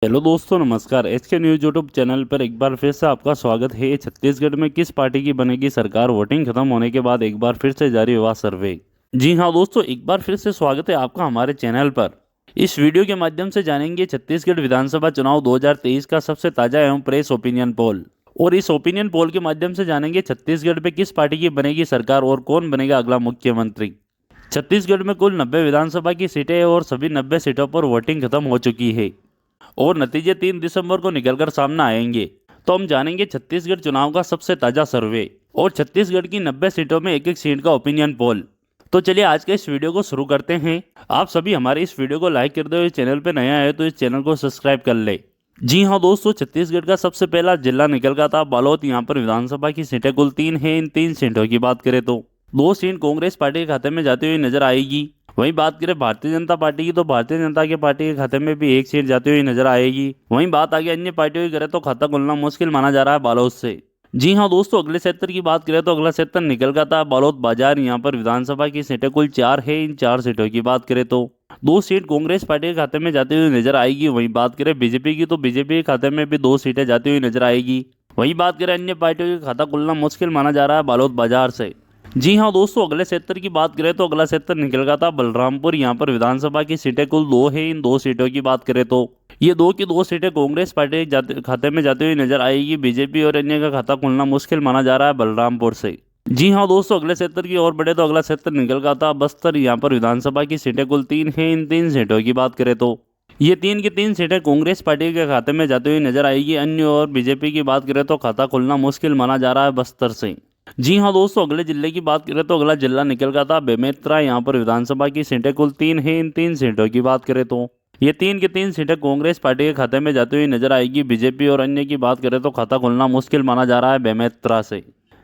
Hello दोस्तों, नमस्कार। HK news YouTube channel पर एक बार फिर से आपका स्वागत है। छत्तीसगढ़ में किस पार्टी की बनेगी सरकार? वोटिंग खत्म होने के बाद एक बार फिर से जारी हुआ सर्वे। जी हां दोस्तों, एक बार फिर से स्वागत है आपका हमारे चैनल पर। इस वीडियो के माध्यम से जानेंगे छत्तीसगढ़ विधानसभा चुनाव 2023 का सबसे ताजा एवं प्रेस ओपिनियन पोल। और इस ओपिनियन पोल के माध्यम से जानेंगे छत्तीसगढ़ में किस पार्टी की बनेगी सरकार और कौन बनेगा अगला मुख्यमंत्री। छत्तीसगढ़ में कुल 90 विधानसभा की सीटें हैं और सभी 90 सीटों पर वोटिंग खत्म हो चुकी है और नतीजे 3 दिसंबर को निकलकर सामने आएंगे। तो हम जानेंगे छत्तीसगढ़ चुनाव का सबसे ताजा सर्वे और छत्तीसगढ़ की 90 सीटों में एक एक सीट का ओपिनियन पोल। तो चलिए आज के इस वीडियो को शुरू करते हैं। आप सभी हमारे इस वीडियो को लाइक कर दो। इस चैनल पे नया है तो इस चैनल को सब्सक्राइब कर ले। जी हाँ दोस्तों, छत्तीसगढ़ का सबसे पहला जिला निकल गया था बालोद। यहाँ पर विधानसभा की सीटें कुल 3 हैं। इन 3 सीटों की बात करें तो 2 सीट कांग्रेस पार्टी के खाते में जाती हुई नजर आएगी। वहीं बात करें भारतीय जनता पार्टी की तो भारतीय जनता के पार्टी के खाते में भी एक सीट जाती हुई नजर आएगी। वहीं बात आगे अन्य पार्टियों की करें तो खाता खुलना मुश्किल माना जा रहा है बालोद से। जी हाँ दोस्तों, अगले क्षेत्र की बात करें तो अगला क्षेत्र निकल गया था बालोद बाजार। यहाँ पर विधानसभा की सीटें कुल 4 है। इन 4 सीटों की बात करें तो 2 सीट कांग्रेस पार्टी के खाते में जाती हुई नजर आएगी। वहीं बात करें बीजेपी की तो बीजेपी के खाते में भी 2 सीटें जाती हुई नजर आएगी। वहीं बात करें अन्य पार्टियों का खाता खुलना मुश्किल माना जा रहा है बालोद बाजार से। जी हाँ दोस्तों, अगले क्षेत्र की बात करें तो अगला क्षेत्र निकल गया था बलरामपुर। यहाँ पर विधानसभा की सीटें कुल 2 है। इन 2 सीटों की बात करें तो ये 2 की 2 सीटें कांग्रेस पार्टी के खाते में जाती हुई नजर आएगी। बीजेपी और अन्य का खाता खुलना मुश्किल माना जा रहा है बलरामपुर से। जी हाँ दोस्तों, अगले क्षेत्र की ओर बढ़े तो अगला क्षेत्र निकल गया था बस्तर। यहाँ पर विधानसभा की सीटें कुल 3 है। इन 3 सीटों की बात करें तो ये 3 की 3 सीटें कांग्रेस पार्टी के खाते में जाती हुई नजर आएगी। अन्य और बीजेपी की बात करें तो खाता खुलना मुश्किल माना जा रहा है बस्तर से। जी हाँ दोस्तों, अगले जिले की बात करें तो अगला जिला निकल गया था बेमेतरा। यहाँ पर विधानसभा की सीटें कुल 3 है। इन 3 सीटों की बात करें तो ये 3 की 3 सीटें कांग्रेस पार्टी के खाते में जाती हुई नजर आएगी। बीजेपी और अन्य की बात करें तो खाता खुलना मुश्किल माना जा रहा है बेमेतरा से।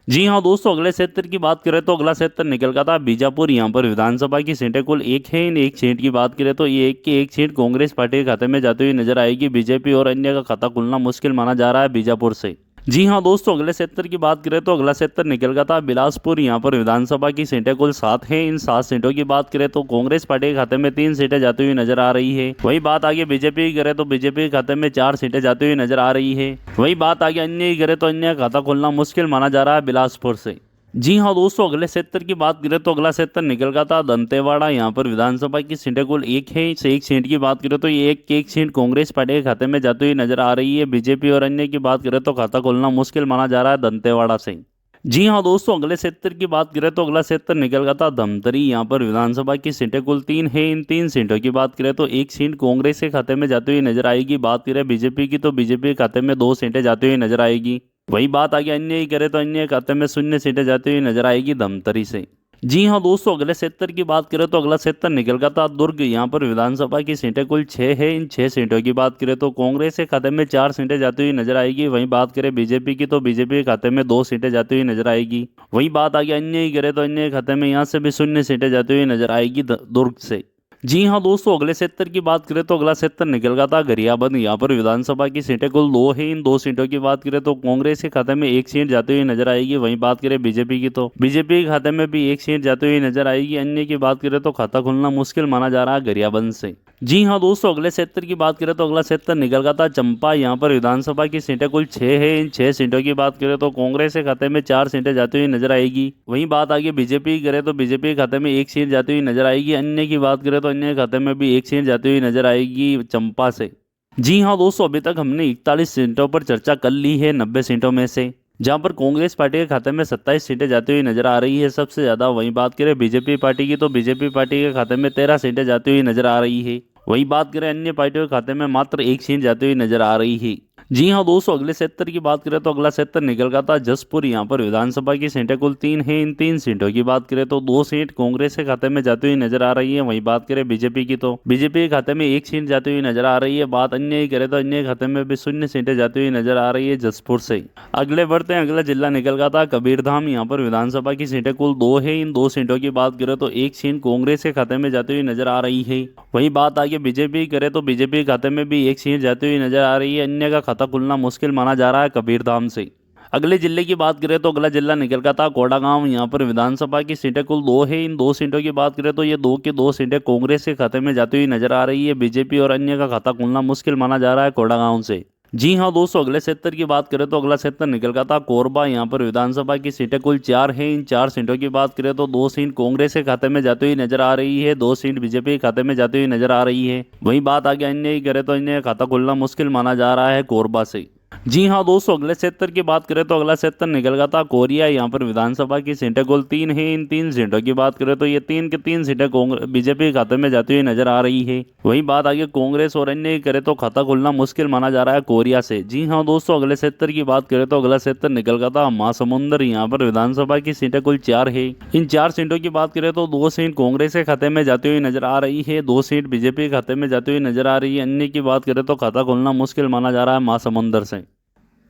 जी हाँ दोस्तों, अगले क्षेत्र की बात करें तो अगला क्षेत्र निकल गया था बीजापुर। यहाँ पर विधानसभा की सीटें कुल 1 है। इन 1 सीट की बात करें तो ये 1 की 1 सीट कांग्रेस पार्टी के खाते में जाती हुई नजर आएगी। बीजेपी और अन्य का खाता खुलना मुश्किल माना जा रहा है बीजापुर से। जी हाँ दोस्तों, अगले क्षेत्र की बात करें तो अगला क्षेत्र निकल गया था बिलासपुर। यहाँ पर विधानसभा की सीटें कुल 7 हैं। इन 7 सीटों की बात करें तो कांग्रेस पार्टी के खाते में 3 सीटें जाती हुई नजर आ रही है। वही बात आगे बीजेपी की करें तो बीजेपी के खाते में 4 सीटें जाती हुई नजर आ रही है। वही बात आगे अन्य की करें तो अन्य का खाता खुलना मुश्किल माना जा रहा है बिलासपुर से। जी हाँ दोस्तों, अगले क्षेत्र की बात करें तो अगला क्षेत्र निकल गया था दंतेवाड़ा। यहाँ पर विधानसभा की सीटें कुल 1 है। इस 1 सीट की बात करें तो ये 1 की 1 सीट कांग्रेस पार्टी के खाते में जाती हुई नजर आ रही है। बीजेपी और अन्य की बात करें तो खाता खोलना मुश्किल माना जा रहा है दंतेवाड़ा से। जी हाँ दोस्तों, अगले क्षेत्र की बात करें तो अगला क्षेत्र निकल गया था धमतरी। यहाँ पर विधानसभा की सीटें कुल 3 है। इन 3 सीटों की बात करें तो 1 सीट कांग्रेस के खाते में जाती हुई नजर आएगी। बात करें बीजेपी की तो बीजेपी के खाते में 2 सीटें जाती हुई नजर आएगी। वही बात आगे अन्य ही करे तो अन्य खाते में 0 सीटें जाती हुई नजर आएगी धमतरी से। जी हाँ दोस्तों, अगले क्षेत्र की बात करें तो अगला क्षेत्र निकल गया था दुर्ग। यहाँ पर विधानसभा की सीटें कुल 6 है। इन 6 सीटों की बात करें तो कांग्रेस के खाते में 4 सीटें जाती हुई नजर आएगी। वहीं बात करें बीजेपी की तो बीजेपी के खाते में 2 सीटें जाती हुई नजर आएगी। वही बात आगे अन्य ही करे तो अन्य खाते में यहाँ से भी 0 सीटें जाती हुई नजर आएगी दुर्ग से। जी हाँ दोस्तों, अगले क्षेत्र की बात करें तो अगला क्षेत्र निकल गया था गरियाबंद। यहाँ पर विधानसभा की सीटें कुल 2 है। इन 2 सीटों की बात करें तो कांग्रेस के खाते में 1 सीट जाती हुई नजर आएगी। वहीं बात करें बीजेपी की तो बीजेपी के खाते में भी 1 सीट जाती हुई नजर आएगी। अन्य की बात करें तो खाता खुलना मुश्किल माना जा रहा है गरियाबंद से। जी हाँ दोस्तों, अगले क्षेत्र की बात करें तो अगला क्षेत्र निकल गया था चंपा। यहाँ पर विधानसभा की सीटें कुल 6 है। इन 6 सीटों की बात करें तो कांग्रेस के खाते में 4 सीटें जाती हुई नजर आएगी। वहीं बात आगे बीजेपी की करें तो बीजेपी के खाते में 1 सीट जाती हुई नजर आएगी। अन्य की बात करें तो अन्य के खाते में भी 1 सीट जाती हुई नजर आएगी चंपा से। जी हाँ दोस्तों, अभी तक हमने 41 सीटों पर चर्चा कर ली है 90 सीटों में से, जहां पर कांग्रेस पार्टी के खाते में 27 सीटें जाती हुई नजर आ रही है सबसे ज्यादा। वहीं बात करें बीजेपी पार्टी की तो बीजेपी पार्टी के खाते में 13 सीटें जाती हुई नजर आ रही है। वहीं बात करें अन्य पार्टियों के खाते में मात्र 1 सीट जाती हुई नजर आ रही है। जी हाँ दोस्तों, अगले क्षेत्र की बात करें तो अगला क्षेत्र निकल गया था जसपुर। यहाँ पर विधानसभा की सीटें कुल 3 है। इन 3 सीटों की बात करें तो 2 सीट कांग्रेस के खाते में जाती हुई नजर आ रही है। वहीं बात करें बीजेपी की तो बीजेपी के खाते में 1 सीट जाती हुई नजर आ रही है। बात अन्य ही करें तो अन्य के खाते में भी 0 सीटें जाती हुई नजर आ रही है जसपुर से। अगले बढ़ते हैं, अगला जिला निकल गया था कबीरधाम। यहाँ पर विधानसभा की सीटें कुल 2 है। इन 2 सीटों की बात करें तो 1 सीट कांग्रेस के खाते में जाती हुई नजर आ रही है। वहीं बात आगे बीजेपी की करें तो बीजेपी के खाते में भी 1 सीट जाती हुई नजर आ रही है। अन्य का खाता खुलना मुश्किल माना जा रहा है कबीरधाम से। अगले जिले की बात करें तो अगला जिला निकल का था कोडागांव। यहाँ पर विधानसभा की सीटें कुल 2 है। इन 2 सीटों की बात करें तो ये 2 की 2 सीटें कांग्रेस के खाते में जाती हुई नजर आ रही है। बीजेपी और अन्य का खाता खुलना मुश्किल माना जा रहा है कोडागांव से। जी हाँ दोस्तों, अगले क्षेत्र की बात करें तो अगला क्षेत्र निकल का था कोरबा। यहाँ पर विधानसभा की सीटें कुल 4 हैं। इन 4 सीटों की बात करें तो 2 सीट कांग्रेस के खाते में जाती हुई नजर आ रही है, 2 सीट बीजेपी के खाते में जाती हुई नजर आ रही है। वहीं बात आगे अन्य की करें तो अन्य का खाता खुलना मुश्किल माना जा रहा है कोरबा से। जी हाँ दोस्तों, अगले क्षेत्र की बात करें तो अगला क्षेत्र निकल गया था कोरिया। यहाँ पर विधानसभा की सीटें कुल 3 हैं। इन 3 सीटों की बात करें तो ये 3 की 3 सीटें कांग्रेस बीजेपी के खाते में जाती हुई नजर आ रही है। वहीं बात आगे कांग्रेस और अन्य की करें तो खाता खुलना मुश्किल माना जा रहा है कोरिया से। जी हाँ दोस्तों, अगले क्षेत्र की बात करें तो अगला क्षेत्र निकल गया था महासमुंदर। यहाँ पर विधानसभा की सीटें कुल 4 है। इन 4 सीटों की बात करें तो 2 सीट कांग्रेस के खाते में जाती हुई नजर आ रही है, 2 सीट बीजेपी के खाते में जाती हुई नजर आ रही है। अन्य की बात करें तो खाता खुलना मुश्किल माना जा रहा है महासमुंदर से।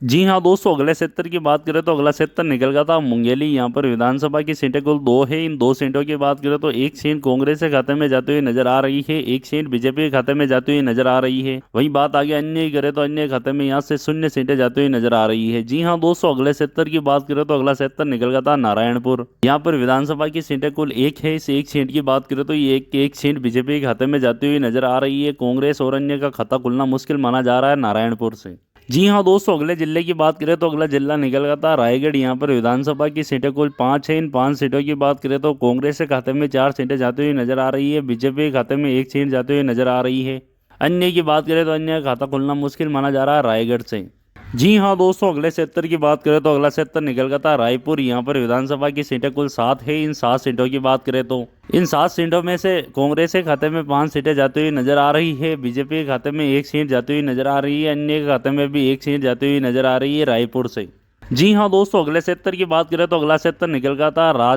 जी हाँ दोस्तों, अगले क्षेत्र की बात करें तो अगला क्षेत्र निकल गया था मुंगेली। यहाँ पर विधानसभा की सीटें कुल 2 है। इन 2 सीटों की बात करें तो 1 सीट कांग्रेस के खाते में जाती हुई नजर आ रही है, 1 सीट बीजेपी के खाते में जाती हुई नजर आ रही है। वहीं बात आगे अन्य की करें तो अन्य खाते में यहाँ से 0 सीटें जाती हुई नजर आ रही है। जी हाँ दोस्तों, अगले क्षेत्र की बात करें तो अगला क्षेत्र निकल गया था नारायणपुर। यहाँ पर विधानसभा की सीटें कुल 1 है। इस 1 सीट की बात करें तो ये एक सीट बीजेपी के खाते में जाती हुई नजर आ रही है। कांग्रेस और अन्य का खाता खुलना मुश्किल माना जा रहा है नारायणपुर से। जी हाँ दोस्तों, अगले जिले की बात करें तो अगला जिला निकल गया था रायगढ़। यहाँ पर विधानसभा की सीटें कुल 5 है। इन 5 सीटों की बात करें तो कांग्रेस के खाते में 4 सीटें जाती हुई नजर आ रही है, बीजेपी के खाते में 1 सीट जाती हुई नजर आ रही है। अन्य की बात करें तो अन्य का खाता खुलना मुश्किल माना जा रहा है रायगढ़ से। जी हाँ दोस्तों, अगले क्षेत्र की बात करें तो अगला क्षेत्र निकल गया था रायपुर। यहाँ पर विधानसभा की सीटें कुल 7 है। इन 7 सीटों की बात करें तो इन 7 सीटों में से कांग्रेस के खाते में 5 सीटें जाती हुई नजर आ रही है, बीजेपी के खाते में 1 सीट जाती हुई नजर आ रही है, अन्य के खाते में भी 1 सीट जाती हुई नजर आ रही है रायपुर से। जी हाँ दोस्तों, अगले क्षेत्र की बात करें तो अगला क्षेत्र निकल गया था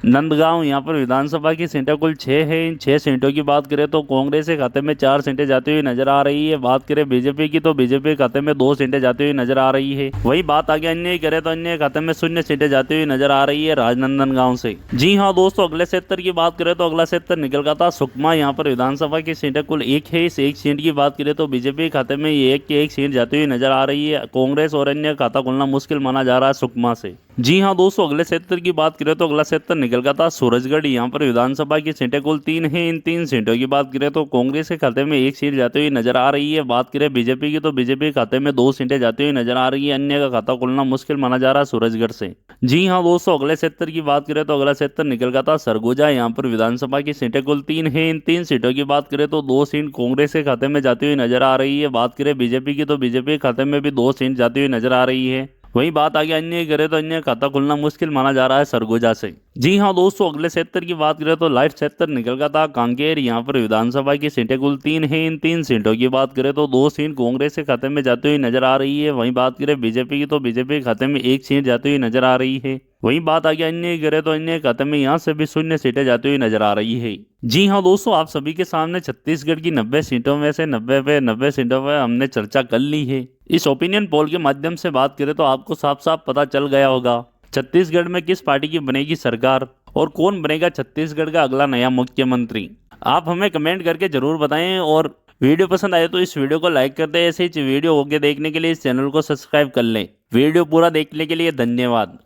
नंदगांव। यहाँ पर विधानसभा की सीटें कुल 6 है। इन 6 सीटों की बात करें तो कांग्रेस के खाते में 4 सीटें जाती हुई नजर आ रही है। बात करें बीजेपी की तो बीजेपी के खाते में 2 सीटें जाती हुई नजर आ रही है। वही बात आगे अन्य की करें तो अन्य खाते में 0 सीटें जाती हुई नजर आ रही है राजनांदगांव से। जी हाँ दोस्तों, अगले क्षेत्र की बात करें तो अगला क्षेत्र निकल गया था सुकमा। यहाँ पर विधानसभा की सीटें कुल 1 है। इस 1 सीट की बात करें तो बीजेपी के खाते में ये 1 सीट जाती हुई नजर आ रही है। कांग्रेस और अन्य खाता खुलना मुश्किल माना जा रहा है सुकमा से। जी हाँ दोस्तों, अगले क्षेत्र की बात करें तो अगला क्षेत्र निकल गया था सूरजगढ़। यहाँ पर विधानसभा की सीटें कुल 3 हैं। इन 3 सीटों की बात करें तो कांग्रेस के खाते में 1 सीट जाती हुई नजर आ रही है। बात करें बीजेपी की तो बीजेपी के खाते में 2 सीटें जाती हुई नजर आ रही है। अन्य का खाता खुलना मुश्किल माना जा रहा है सूरजगढ़ से। जी हाँ दोस्तों, अगले क्षेत्र की बात करें तो अगला क्षेत्र निकल गया था सरगुजा। यहाँ पर विधानसभा की सीटें कुल 3 हैं। इन 3 सीटों की बात करें तो 2 सीट कांग्रेस के खाते में जाती हुई नजर आ रही है। बात करें बीजेपी की तो बीजेपी के खाते में भी 2 सीट जाती हुई नजर आ रही है। वही बात आगे अन्य करें तो अन्य खाता खुलना मुश्किल माना जा रहा है सरगुजा से। जी हाँ दोस्तों, अगले क्षेत्र की बात करें तो लाइफ क्षेत्र निकल गया था कांकेर। यहाँ पर विधानसभा की सीटें कुल 3 हैं। इन 3 सीटों की बात करें तो 2 सीट कांग्रेस के खाते में जाती हुई नजर आ रही है। वहीं बात करें बीजेपी की तो बीजेपी के खाते में 1 सीट जाती हुई नजर आ रही है। वहीं बात आगे अन्य करें तो अन्य खाते में यहाँ से भी 0 सीटें जाती हुई नजर आ रही है। जी हाँ दोस्तों, आप सभी के सामने छत्तीसगढ़ की 90 सीटों में से 90 सीटों पर हमने चर्चा कर ली है। इस ओपिनियन पोल के माध्यम से बात करें तो आपको साफ साफ पता चल गया होगा छत्तीसगढ़ में किस पार्टी की बनेगी सरकार और कौन बनेगा छत्तीसगढ़ का अगला नया मुख्यमंत्री। आप हमें कमेंट करके जरूर बताएं और वीडियो पसंद आए तो इस वीडियो को लाइक कर दें। ऐसे ही वीडियो होके देखने के लिए इस चैनल को सब्सक्राइब कर लें। वीडियो पूरा देखने के लिए धन्यवाद।